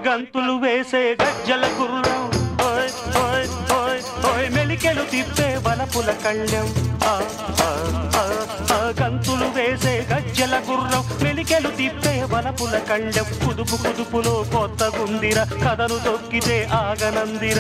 గంతులు వేసే గజ్జల గుర్రం ఓయ్ ఓయ్ ఓయ్ ఓయ్ మెలికెలు తిప్పే వలపుల కళ్ళెం గంతులు వేసే గజ్జల గుర్రం మెలికెలు తిప్పే వలపుల కళ్ళెం కుదుపు కుదుపులో కొత్త గుందిర కథను తొక్కితే ఆగనందిర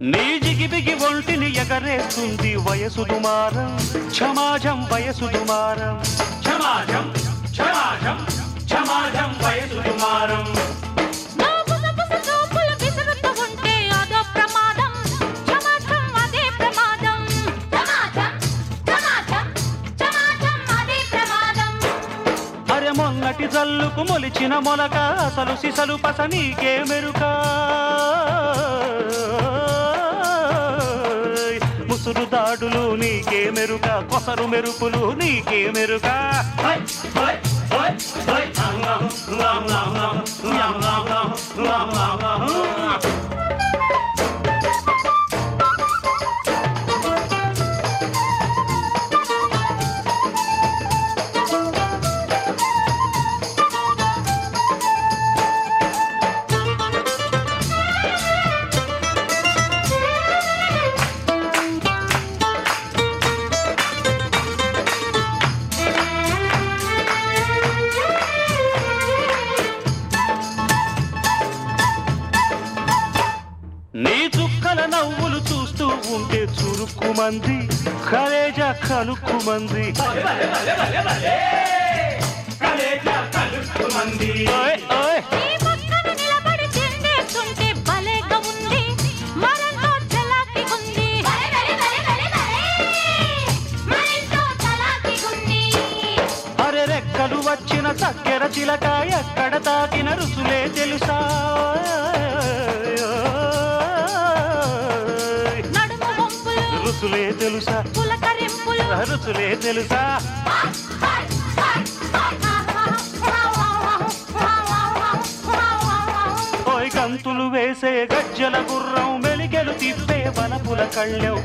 నీ జిగిబిగి ఒంటిని ఎగరేస్తుంది వయసు దుమారం ఛమాజం వయసు దుమారం ఛమాజం ఛమాజం ఛమాజం వయసు దుమారం అరే మొన్నటి జల్లుకు మొలిచిన మొలక అసలు సిసలు పస నీకే మెరుకా ముసురు దాడులు నీకే మెరుక కొసరు మెరుపులు నీకే మెరుక నీ చుక్కల నవ్వులు చూస్తూ ఉంటే చురుక్కుమంది కలేజా కలుక్కుమంది అరే రెక్కలు వచ్చిన చక్కెర చిలక ఎక్కడ తాకిన రుసులే తెలుసా రుసులే తెలుసా రుసులే తెలుసా ఓయ్ గంతులు వేసే గజ్జల గుర్రం మెలికెలు తిప్పే వలపుల కళ్ళెం